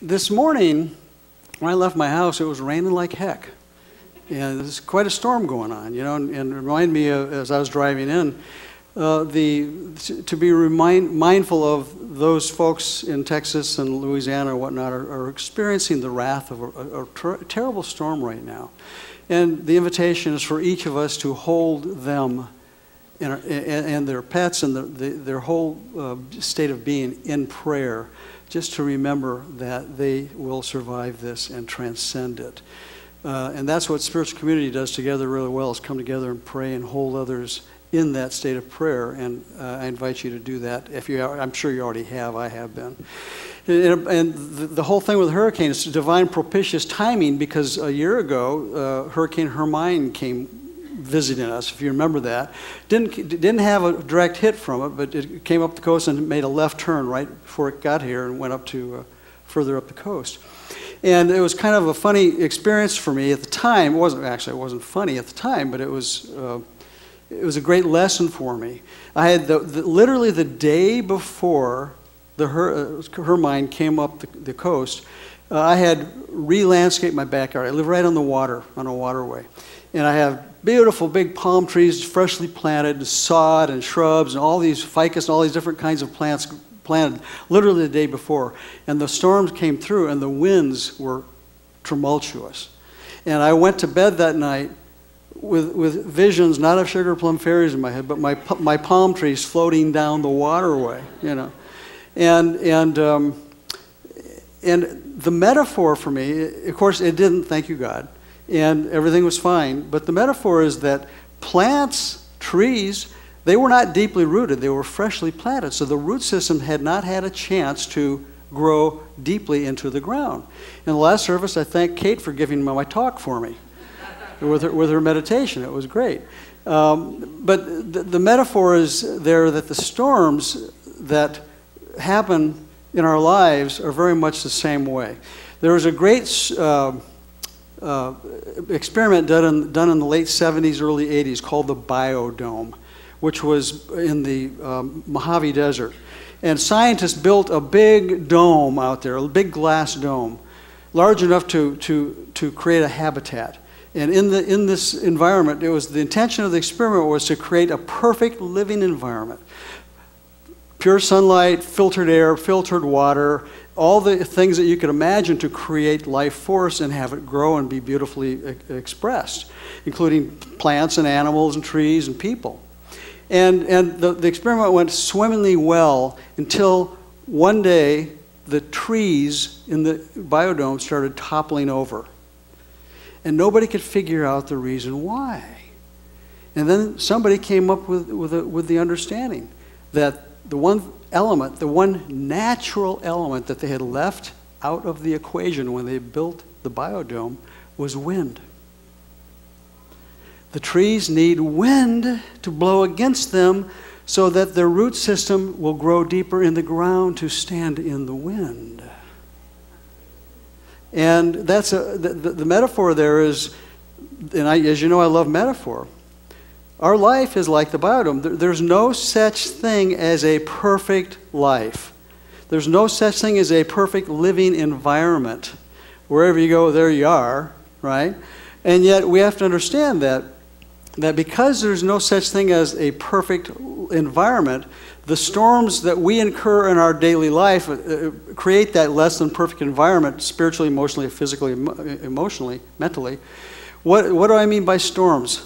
This morning, when I left my house, it was raining like heck. And there's quite a storm going on, you know, and it reminded me of, as I was driving in, to be mindful of those folks in Texas and Louisiana and whatnot are experiencing the wrath of a terrible storm right now. And the invitation is for each of us to hold them and their pets and their whole state of being in prayer, just to remember that they will survive this and transcend it. And that's what spiritual community does together really well, is come together and pray and hold others in that state of prayer. And I invite you to do that. If you are, I'm sure you already have. I have been. And the whole thing with the hurricane is divine propitious timing, because a year ago, Hurricane Hermine came visiting us, if you remember that. Didn't have a direct hit from it, but it came up the coast and made a left turn right before it got here and went up to further up the coast. And it was kind of a funny experience for me at the time. It wasn't funny at the time, but it was a great lesson for me. I had literally the day before the Hermine came up the coast, I had re-landscaped my backyard. I live right on the water, on a waterway. And I have beautiful big palm trees, freshly planted, sod and shrubs, and all these ficus and all these different kinds of plants planted literally the day before. And the storms came through, and the winds were tumultuous. And I went to bed that night with visions, not of sugar plum fairies in my head, but my palm trees floating down the waterway, you know. And the metaphor for me, of course, it didn't, thank you God, and everything was fine. But the metaphor is that plants, trees, they were not deeply rooted. They were freshly planted. So the root system had not had a chance to grow deeply into the ground. In the last service, I thank Kate for giving my talk for me with her meditation. It was great. But the metaphor is there that the storms that happen in our lives are very much the same way. There was a great experiment done in the late 70s, early 80s called the biodome, which was in the Mojave Desert. And scientists built a big dome out there, a big glass dome, large enough to create a habitat. And in this environment, the intention of the experiment was to create a perfect living environment. Pure sunlight, filtered air, filtered water, all the things that you could imagine to create life force and have it grow and be beautifully expressed, including plants and animals and trees and people. And the experiment went swimmingly well until one day the trees in the biodome started toppling over. And nobody could figure out the reason why. And then somebody came up with the understanding that the one element, the one natural element that they had left out of the equation when they built the biodome was wind. The trees need wind to blow against them so that their root system will grow deeper in the ground to stand in the wind. And that's the metaphor there is, and as you know, I love metaphor. Our life is like the biodome. There's no such thing as a perfect life. There's no such thing as a perfect living environment. Wherever you go, there you are, right? And yet we have to understand that because there's no such thing as a perfect environment, the storms that we incur in our daily life create that less than perfect environment, spiritually, emotionally, physically, emotionally, mentally. What do I mean by storms?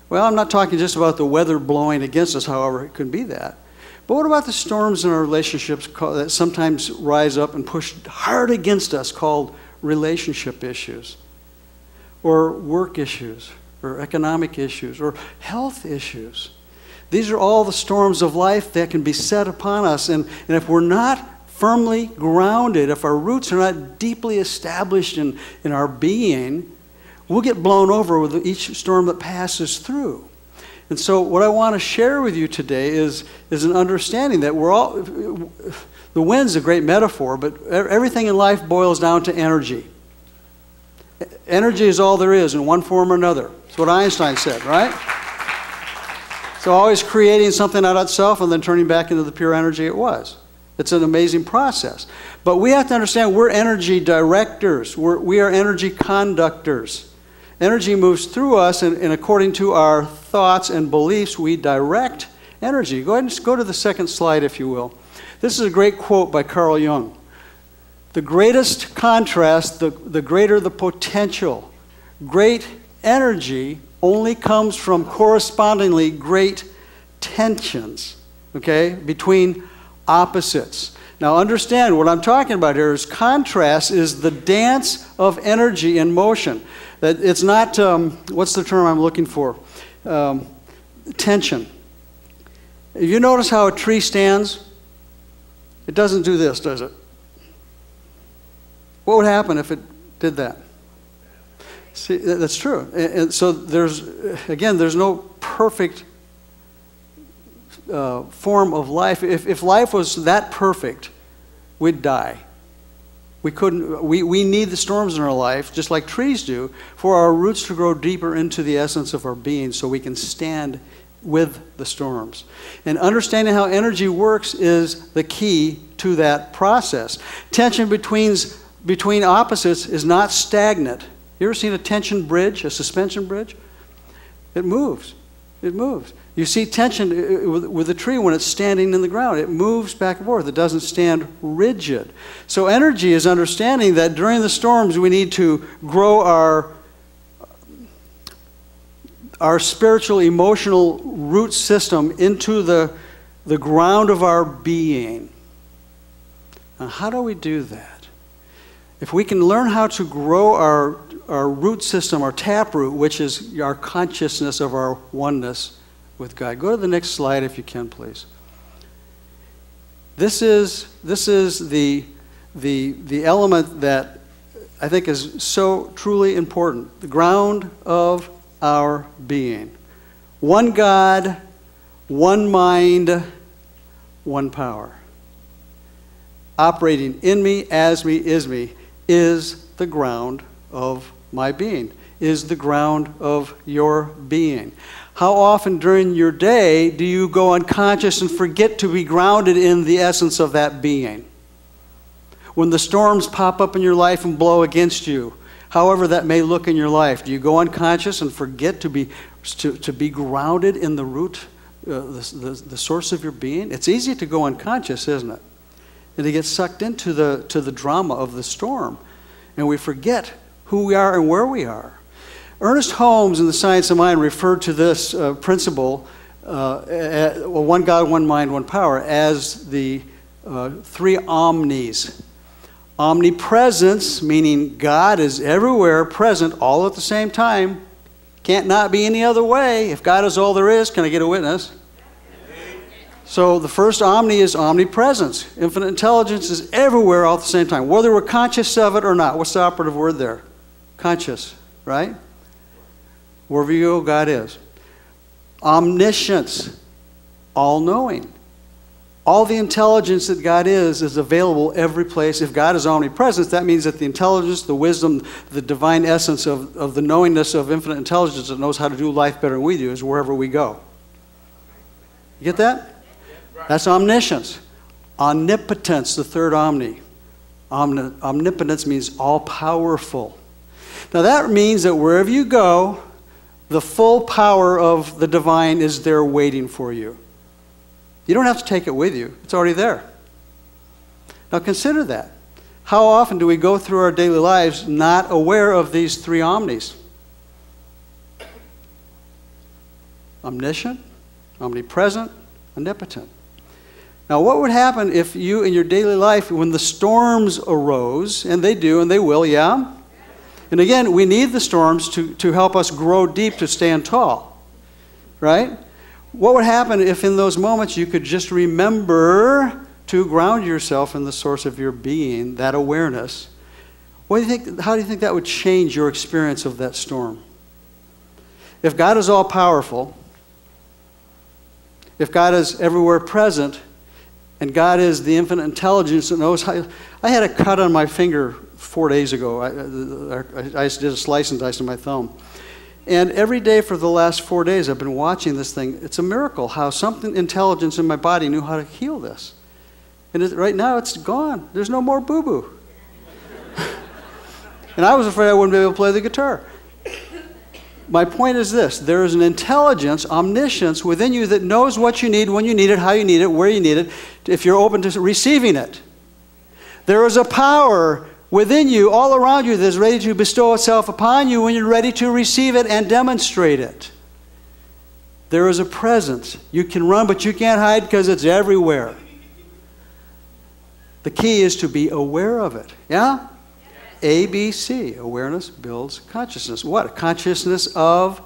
Well, I'm not talking just about the weather blowing against us, however it could be that. But what about the storms in our relationships that sometimes rise up and push hard against us, called relationship issues, or work issues, or economic issues, or health issues? These are all the storms of life that can be set upon us. And if we're not firmly grounded, if our roots are not deeply established in our being, we'll get blown over with each storm that passes through. And so what I want to share with you today is an understanding that we're all, the wind's a great metaphor, but everything in life boils down to energy. Energy is all there is in one form or another. That's what Einstein said, right? So always creating something out of itself and then turning back into the pure energy it was. It's an amazing process. But we have to understand we're energy directors. We are energy conductors. Energy moves through us, and according to our thoughts and beliefs, we direct energy. Go ahead and just go to the second slide, if you will. This is a great quote by Carl Jung. The greatest contrast, the greater the potential. Great energy only comes from correspondingly great tensions, okay, between opposites. Now understand what I'm talking about here is contrast is the dance of energy in motion. That it's not, what's the term I'm looking for? Tension. You notice how a tree stands? It doesn't do this, does it? What would happen if it did that? See, that's true. And so there's no perfect form of life. If life was that perfect, we'd die. We couldn't. We need the storms in our life, just like trees do, for our roots to grow deeper into the essence of our being, so we can stand with the storms. And understanding how energy works is the key to that process. Tension between opposites is not stagnant. You ever seen a tension bridge, a suspension bridge? It moves. It moves. You see tension with a tree when it's standing in the ground. It moves back and forth. It doesn't stand rigid. So energy is understanding that during the storms we need to grow our spiritual, emotional root system into the ground of our being. Now, how do we do that? If we can learn how to grow our root system, our taproot, which is our consciousness of our oneness with God. Go to the next slide if you can, please. This is the element that I think is so truly important. The ground of our being. One God, one mind, one power. Operating in me, as me, is the ground of my being, is the ground of your being. How often during your day do you go unconscious and forget to be grounded in the essence of that being? When the storms pop up in your life and blow against you, however that may look in your life, do you go unconscious and forget to be grounded in the root, the source of your being? It's easy to go unconscious, isn't it? And to get sucked into the drama of the storm. And we forget who we are and where we are. Ernest Holmes in The Science of Mind referred to this principle, one God, one mind, one power, as the three omnis. Omnipresence, meaning God is everywhere, present, all at the same time. Can't not be any other way. If God is all there is, can I get a witness? So the first omni is omnipresence. Infinite intelligence is everywhere all at the same time, whether we're conscious of it or not. What's the operative word there? Conscious, right? Wherever you go, God is. Omniscience, all-knowing. All the intelligence that God is available every place. If God is omnipresent, that means that the intelligence, the wisdom, the divine essence of the knowingness of infinite intelligence that knows how to do life better than we do is wherever we go. You get that? That's omniscience. Omnipotence, the third omni. Omnipotence means all-powerful. Now that means that wherever you go, the full power of the divine is there waiting for you. You don't have to take it with you. It's already there. Now consider that. How often do we go through our daily lives not aware of these three omnis? Omniscient, omnipresent, omnipotent. Now what would happen if you in your daily life, when the storms arose, and they do and they will, yeah? And again, we need the storms to help us grow deep, to stand tall, right? What would happen if in those moments you could just remember to ground yourself in the source of your being, that awareness? What do you think? How do you think that would change your experience of that storm? If God is all-powerful, if God is everywhere present, and God is the infinite intelligence that knows how... I had a cut on my finger 4 days ago. I did a slice and dice on my thumb. And every day for the last 4 days, I've been watching this thing. It's a miracle how something intelligence in my body knew how to heal this. And right now it's gone. There's no more boo-boo. And I was afraid I wouldn't be able to play the guitar. My point is this. There is an intelligence, omniscience within you that knows what you need, when you need it, how you need it, where you need it, if you're open to receiving it. There is a power within you, all around you, that is ready to bestow itself upon you when you're ready to receive it and demonstrate it. There is a presence. You can run, but you can't hide because it's everywhere. The key is to be aware of it. Yeah? ABC. Awareness builds consciousness. What? A consciousness of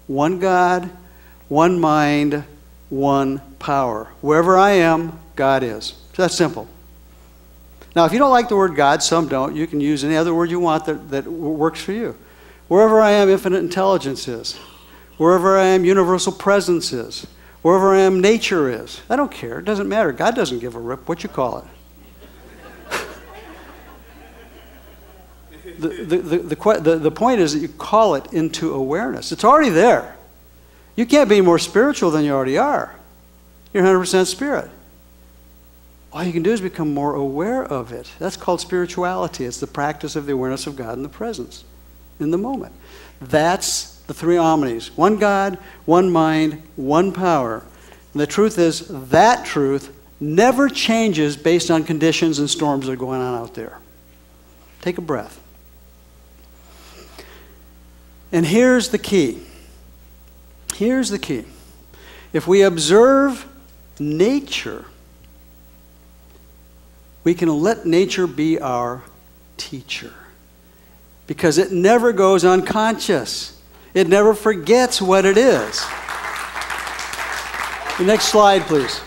one God, one mind, one power. Wherever I am, God is. That's simple. Now, if you don't like the word God, some don't, you can use any other word you want that works for you. Wherever I am, infinite intelligence is. Wherever I am, universal presence is. Wherever I am, nature is. I don't care. It doesn't matter. God doesn't give a rip what you call it. The point is that you call it into awareness. It's already there. You can't be more spiritual than you already are. You're 100% spirit. All you can do is become more aware of it. That's called spirituality. It's the practice of the awareness of God in the presence, in the moment. That's the three omnis. One God, one mind, one power. And the truth is, that truth never changes based on conditions and storms that are going on out there. Take a breath. And here's the key. Here's the key. If we observe nature, we can let nature be our teacher. Because it never goes unconscious. It never forgets what it is. The next slide, please.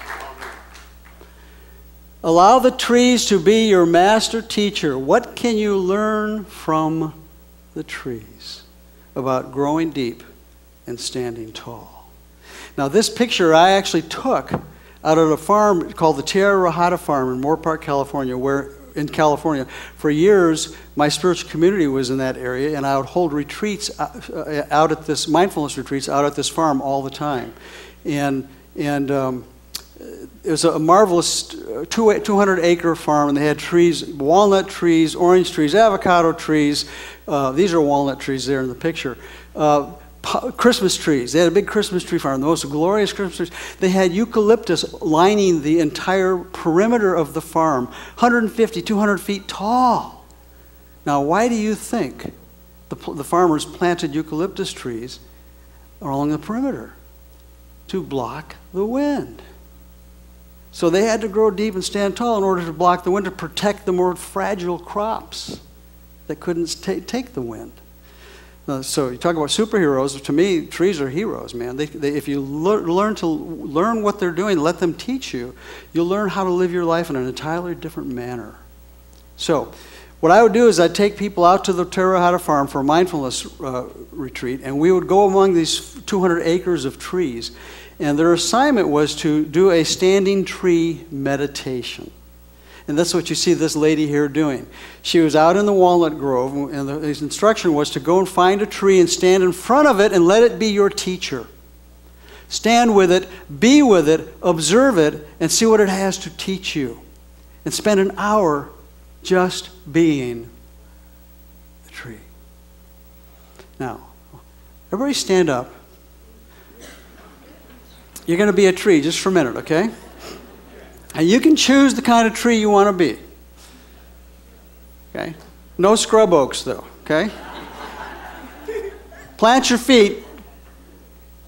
Allow the trees to be your master teacher. What can you learn from the trees about growing deep and standing tall? Now, this picture I actually took out of a farm called the Tierra Rajada Farm in Moore California, where in California, for years, my spiritual community was in that area, and I would hold retreats out at this, mindfulness retreats out at this farm all the time. And it was a marvelous 200-acre farm, and they had trees, walnut trees, orange trees, avocado trees. These are walnut trees there in the picture. Christmas trees. They had a big Christmas tree farm, the most glorious Christmas trees. They had eucalyptus lining the entire perimeter of the farm, 150, 200 feet tall. Now, why do you think the farmers planted eucalyptus trees along the perimeter? To block the wind. So they had to grow deep and stand tall in order to block the wind, to protect the more fragile crops that couldn't take the wind. So you talk about superheroes. To me, trees are heroes, man. If you learn what they're doing, let them teach you, you'll learn how to live your life in an entirely different manner. So what I would do is I'd take people out to the Tierra Rajada Farm for a mindfulness retreat, and we would go among these 200 acres of trees. And their assignment was to do a standing tree meditation. And that's what you see this lady here doing. She was out in the walnut grove, and his instruction was to go and find a tree and stand in front of it and let it be your teacher. Stand with it, be with it, observe it, and see what it has to teach you. And spend an hour just being the tree. Now, everybody stand up. You're going to be a tree just for a minute, okay? And you can choose the kind of tree you want to be. Okay? No scrub oaks, though, okay? Plant your feet,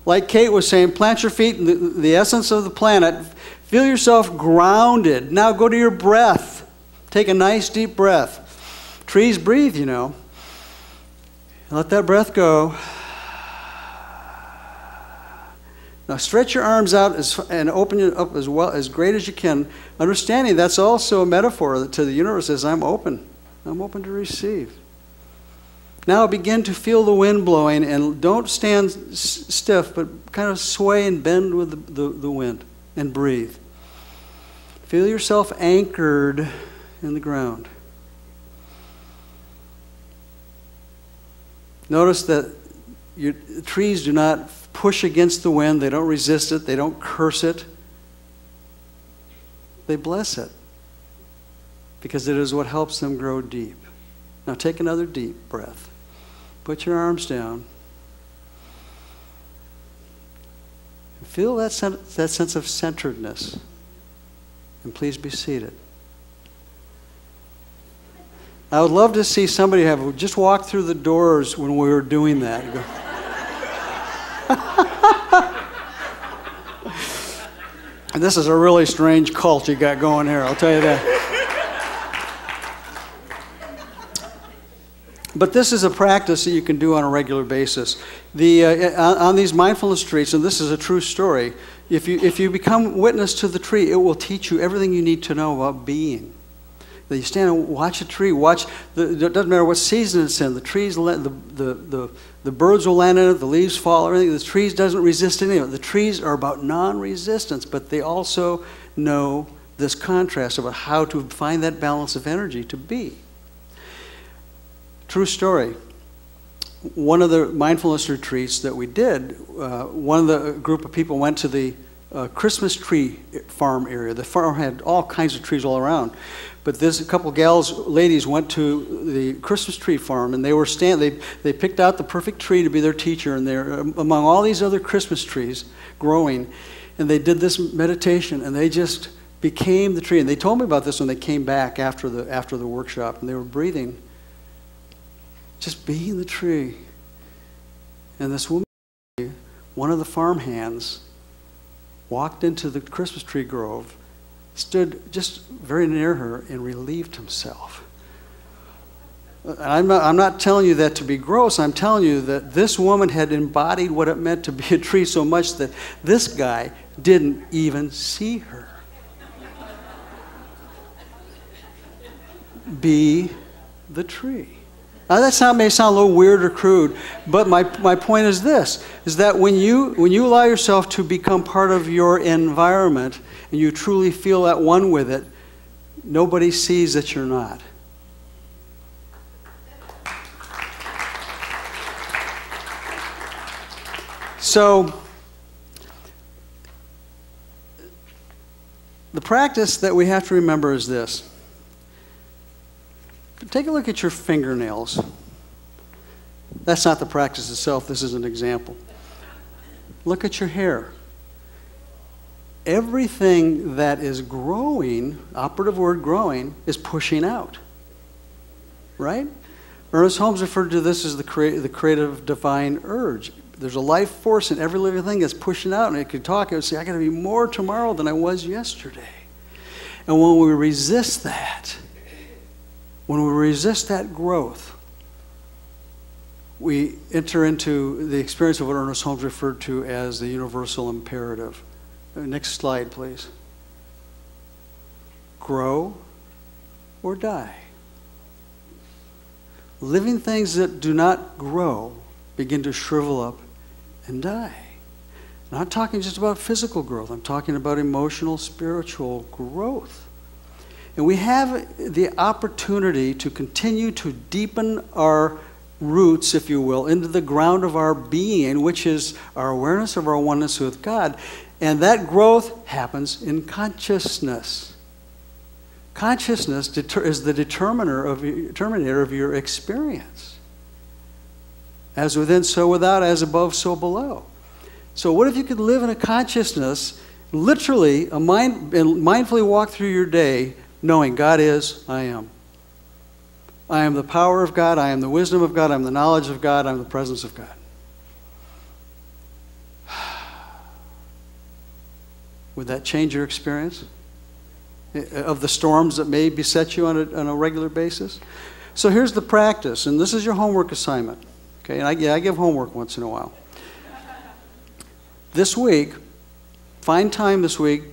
like Kate was saying, plant your feet in the essence of the planet. Feel yourself grounded. Now go to your breath. Take a nice deep breath. Trees breathe, you know. Let that breath go. Now stretch your arms out and open it up as great as you can, understanding that's also a metaphor to the universe. Says, I'm open. I'm open to receive. Now begin to feel the wind blowing, and don't stand stiff, but kind of sway and bend with the wind, and breathe. Feel yourself anchored in the ground. Notice that trees do not push against the wind. They don't resist it. They don't curse it. They bless it. because it is what helps them grow deep. Now take another deep breath. Put your arms down. Feel that sense of centeredness. And please be seated. I would love to see somebody have just walked through the doors when we were doing that. And this is a really strange cult you got going here, I'll tell you that. But this is a practice that you can do on a regular basis. On these mindfulness retreats, and this is a true story, if you become witness to the tree, it will teach you everything you need to know about being. That you stand and watch a tree, it doesn't matter what season it's in, the trees, the birds will land in it, the leaves fall, everything. The trees doesn't resist any of it. The trees are about non-resistance, but they also know this contrast about how to find that balance of energy to be. True story. One of the mindfulness retreats that we did, one of the group of people went to the Christmas tree farm area. The farm had all kinds of trees all around. But a couple ladies went to the Christmas tree farm, and they picked out the perfect tree to be their teacher, and they're among all these other Christmas trees growing, and they did this meditation, and they just became the tree. And they told me about this when they came back after the workshop, and they were breathing, just being the tree. And this woman, one of the farm hands, walked into the Christmas tree grove, stood just very near her, and relieved himself. I'm not telling you that to be gross. I'm telling you that this woman had embodied what it meant to be a tree so much that this guy didn't even see her. Be the tree. Now that may sound a little weird or crude, but my point is this, is that when you allow yourself to become part of your environment and you truly feel at one with it, nobody sees that you're not. So, the practice that we have to remember is this. Take a look at your fingernails. That's not the practice itself. This is an example. Look at your hair. Everything that is growing, operative word growing, is pushing out. Right? Ernest Holmes referred to this as the creative divine urge. There's a life force in every living thing that's pushing out, and it could talk, it would say, I got to be more tomorrow than I was yesterday. And when we resist that, when we resist that growth, we enter into the experience of what Ernest Holmes referred to as the universal imperative. Next slide, please. Grow or die. Living things that do not grow begin to shrivel up and die. I'm not talking just about physical growth. I'm talking about emotional, spiritual growth. And we have the opportunity to continue to deepen our roots, if you will, into the ground of our being, which is our awareness of our oneness with God. And that growth happens in consciousness. Consciousness is the determinator of your experience. As within, so without, as above, so below. So what if you could live in a consciousness, literally, and mindfully walk through your day knowing God is, I am. I am the power of God, I am the wisdom of God, I am the knowledge of God, I am the presence of God. Would that change your experience of the storms that may beset you on a regular basis? So here's the practice, and this is your homework assignment. Okay, and I give homework once in a while. This week, find time this week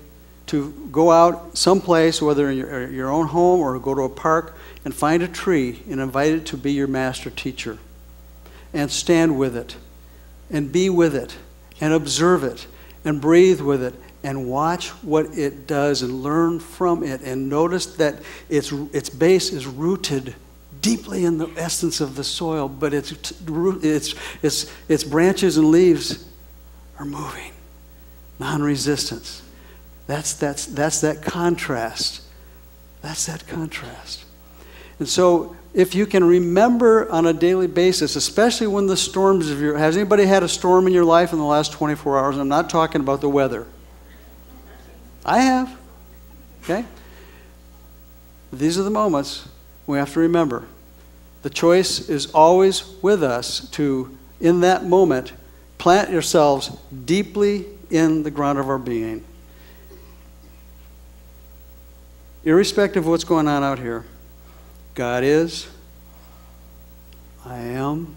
to go out someplace, whether in your own home or go to a park, and find a tree and invite it to be your master teacher. And stand with it, and be with it, and observe it, and breathe with it, and watch what it does, and learn from it, and notice that its base is rooted deeply in the essence of the soil, but its branches and leaves are moving. Non-resistance. That's that contrast That's that contrast. And so if you can remember on a daily basis, especially when the storms of has anybody had a storm in your life in the last 24 hours? I'm not talking about the weather. I have. Okay? These are the moments we have to remember. The choice is always with us to, in that moment, plant yourselves deeply in the ground of our being. Irrespective of what's going on out here, God is, I am,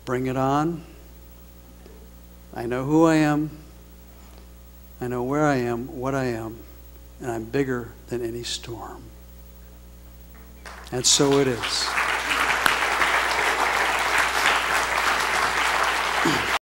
bring it on. I know who I am, I know where I am, what I am, and I'm bigger than any storm. And so it is.